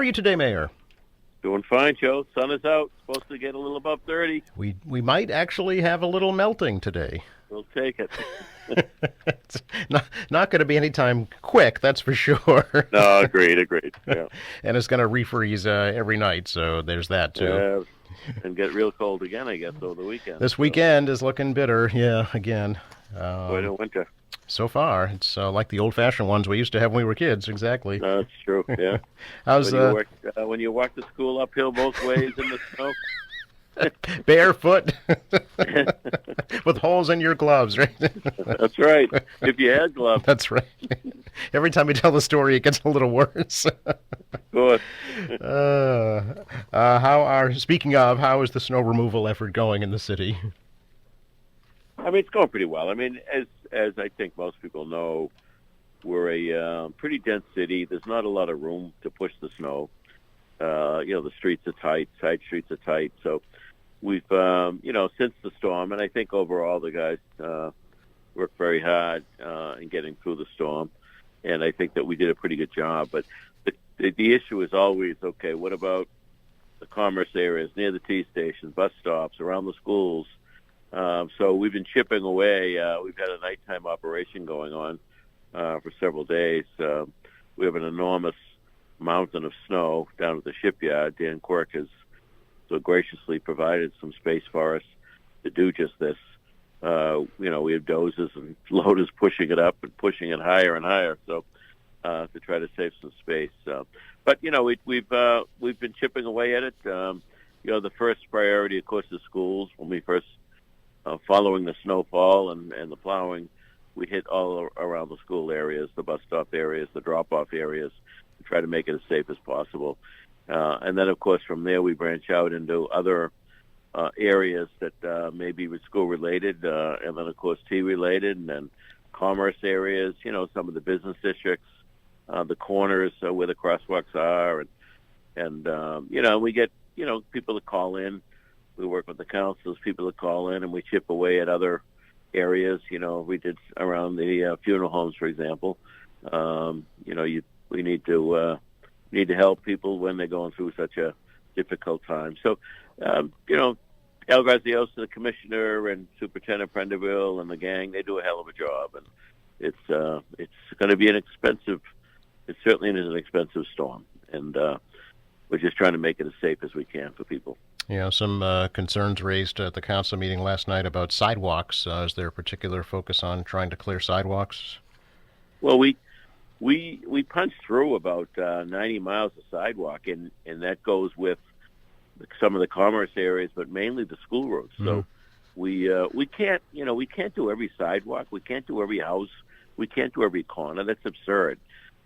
How are you today, Mayor? Doing fine, Joe. Sun is out. Supposed to get a little above 30. We might actually have a little melting today. We'll take it. It's not going to be anytime quick, that's for sure. No, agreed. Yeah. And it's going to refreeze every night, so there's that too. And get real cold again, I guess, over the weekend. This weekend is looking bitter, yeah, again. Quite a winter. So far, it's like the old-fashioned ones we used to have when we were kids, exactly. That's true, yeah. How's when you walk to school uphill both ways in the snow? Barefoot with holes in your gloves, right? That's right. If you had gloves. That's right. Every time you tell the story, it gets a little worse. Good. Speaking of, how is the snow removal effort going in the city? I mean, it's going pretty well. I mean, as I think most people know, we're a pretty dense city. There's not a lot of room to push the snow. The streets are tight, side streets are tight. So we've, since the storm, and I think overall the guys worked very hard in getting through the storm, and I think that we did a pretty good job. But the issue is always, okay, what about the commerce areas, near the T-stations, bus stops, around the schools? So we've been chipping away. We've had a nighttime operation going on for several days. We have an enormous mountain of snow down at the shipyard. Dan Quirk has so graciously provided some space for us to do just this. We have dozers and loaders pushing it up and pushing it higher and higher, so to try to save some space. But we've been chipping away at it. The first priority, of course, is schools. When we first following the snowfall and the plowing, we hit all around the school areas, the bus stop areas, the drop-off areas, to try to make it as safe as possible. And then, of course, from there we branch out into other areas that may be school-related, and then, of course, T-related, and then commerce areas, some of the business districts, the corners where the crosswalks are, and we get, people to call in. We work with the councils, people that call in, and we chip away at other areas. We did around the funeral homes, for example. We need to help people when they're going through such a difficult time. So, Al Graziosi, the commissioner, and Superintendent Prendeville and the gang, they do a hell of a job, and it's going to be an expensive. It certainly is an expensive storm, and we're just trying to make it as safe as we can for people. Some concerns raised at the council meeting last night about sidewalks. Is there a particular focus on trying to clear sidewalks? Well, we punched through about 90 miles of sidewalk, and that goes with some of the commerce areas, but mainly the school roads. So we can't do every sidewalk. We can't do every house. We can't do every corner. That's absurd.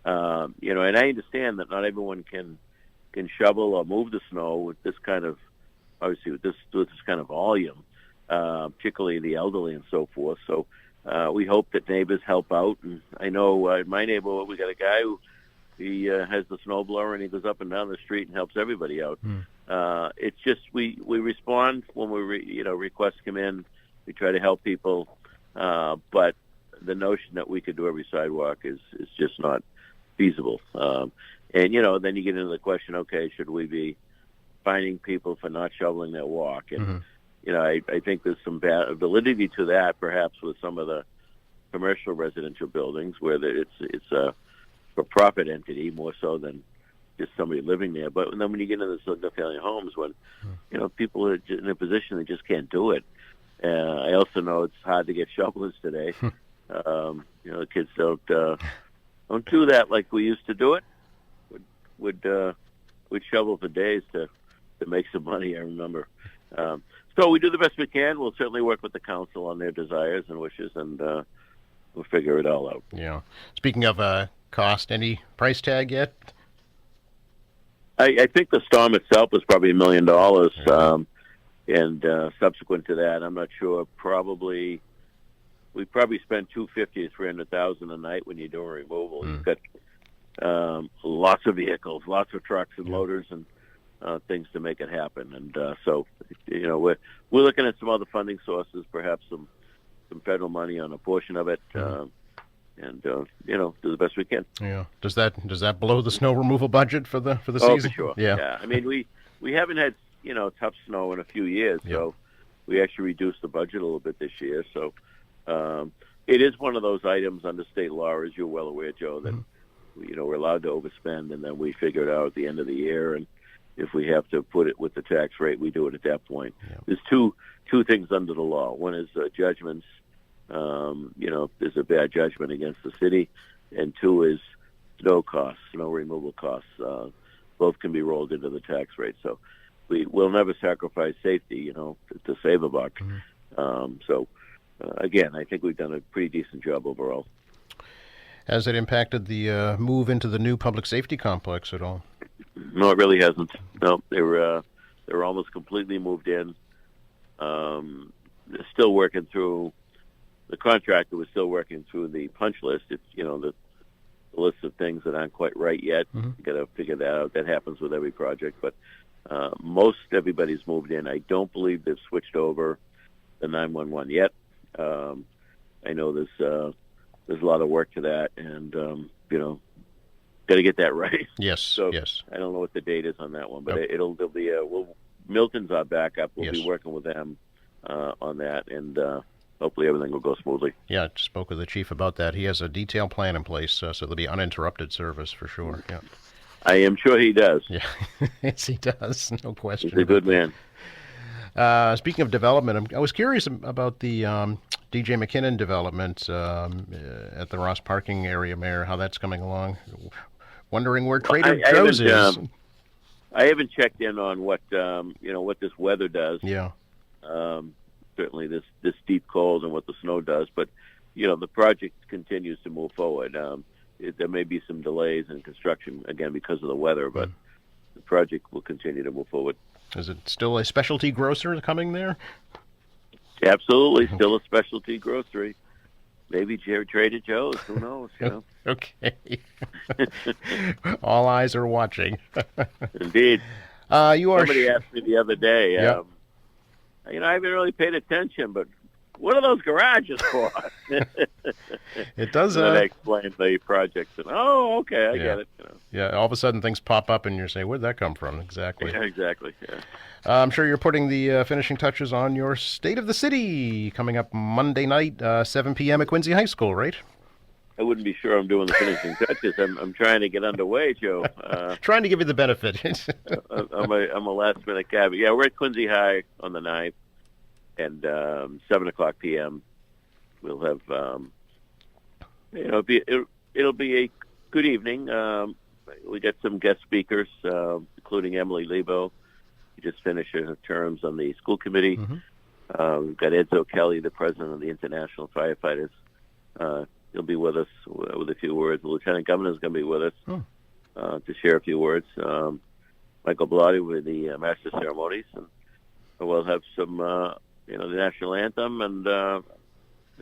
And I understand that not everyone can shovel or move the snow with this kind of, obviously with this kind of volume, particularly the elderly and so forth. So we hope that neighbors help out. And I know in my neighborhood we got a guy who he has the snowblower and he goes up and down the street and helps everybody out. It's just we respond when requests come in. We try to help people, but the notion that we could do every sidewalk is just not feasible. And then you get into the question: okay, should we be finding people for not shoveling their walk? And I think there's some validity to that, perhaps with some of the commercial residential buildings where it's a for-profit entity more so than just somebody living there. But then when you get into the single-family homes, when people are in a position they just can't do it. I also know it's hard to get shovelers today. The kids don't do that like we used to do it. We'd shovel for days to make some money, I remember. So we do the best we can. We'll certainly work with the council on their desires and wishes, and we'll figure it all out. Yeah. Speaking of cost, any price tag yet? I think the storm itself was probably $1 million, and subsequent to that, I'm not sure. We probably spend $250,000 to $300,000 a night when you're doing removal. You've got lots of vehicles, lots of trucks and loaders and things to make it happen. And so, we're looking at some other funding sources, perhaps some federal money on a portion of it. and do the best we can. Yeah. Does that blow the snow removal budget for the Oh, season? for sure. Yeah. I mean, we haven't had tough snow in a few years, Yeah. so we actually reduced the budget a little bit this year. So it is one of those items under state law, as you're well aware, Joe, that we're allowed to overspend, and then we figure it out at the end of the year. And if we have to put it with the tax rate, we do it at that point. Yeah. There's two things under the law. One is judgments. If there's a bad judgment against the city, and two is snow removal costs. Both can be rolled into the tax rate. So we'll never sacrifice safety, to save a buck. Again, I think we've done a pretty decent job overall. Has it impacted the move into the new public safety complex at all? No, it really hasn't. No, they're almost completely moved in. They're still working through. The contractor was still working through the punch list. It's the list of things that aren't quite right yet. You got to figure that out. That happens with every project, but most everybody's moved in. I don't believe they've switched over the 911 yet. I know there's a lot of work to that, and got to get that right. Yes. So yes. I don't know what the date is on that one, but there'll be Milton's our backup. We'll be working with them on that, and hopefully everything will go smoothly. Yeah, I spoke with the chief about that. He has a detailed plan in place, so there'll be uninterrupted service for sure. Yeah. I am sure he does. Yeah. Yes, he does. No question. He's a good man. Speaking of development, I was curious about the DJ McKinnon development at the Ross parking area, Mayor, how that's coming along. Wondering where Trader Joe's is. I haven't checked in on what what this weather does. Yeah. Certainly this deep cold and what the snow does, but the project continues to move forward. There may be some delays in construction again because of the weather, but the project will continue to move forward. Is it still a specialty grocer coming there? Absolutely, still a specialty grocery. Maybe Trader Joe's. Who knows? Okay. All eyes are watching. Indeed. Somebody asked me the other day. Yep. I haven't really paid attention, but what are those garages for? It does. And then I explained the project, and okay, I get it. Yeah, all of a sudden things pop up, and you're saying, "Where'd that come from?" Exactly. Yeah, exactly. Yeah. I'm sure you're putting the finishing touches on your State of the City coming up Monday night, 7 p.m. at Quincy High School, right? I wouldn't be sure I'm doing the finishing touches. I'm trying to get underway, Joe. Trying to give you the benefit. I'm a last minute caveat. Yeah, we're at Quincy High on the 9th, and 7:00 p.m. We'll have it'll be a good evening. We get some guest speakers, including Emily Lebo. She just finished her terms on the school committee. We've got Edzo Kelly, the president of the International Firefighters. He'll be with us with a few words. The lieutenant governor is going to be with us to share a few words. Michael Bellotti with the master ceremonies, and we'll have some, the national anthem and a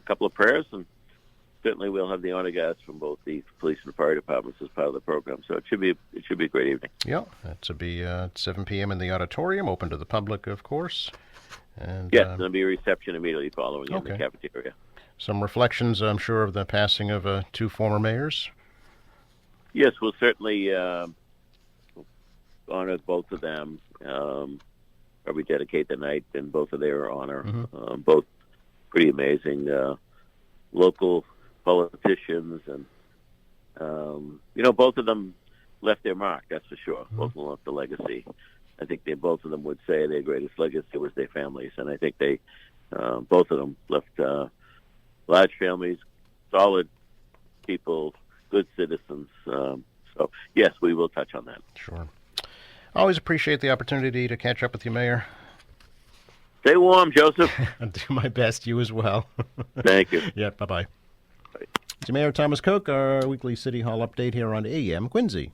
couple of prayers, and certainly we'll have the honor guards from both the police and fire departments as part of the program. So it should be a great evening. Yeah, that should be at 7 p.m. in the auditorium, open to the public, of course. And yes, there'll be a reception immediately following in the cafeteria. Some reflections, I'm sure, of the passing of two former mayors. Yes, we'll certainly honor both of them. Probably dedicate the night in both of their honor. Both pretty amazing local politicians, and both of them left their mark. That's for sure. Both of them left a legacy. I think both of them would say their greatest legacy was their families, and I think they both of them left large families, solid people, good citizens. So yes, we will touch on that. Sure. Always appreciate the opportunity to catch up with you, Mayor. Stay warm, Joseph. I'll do my best. You as well. Thank you. Yeah, bye-bye. Bye. It's Mayor Thomas Koch, our weekly City Hall update here on AM Quincy.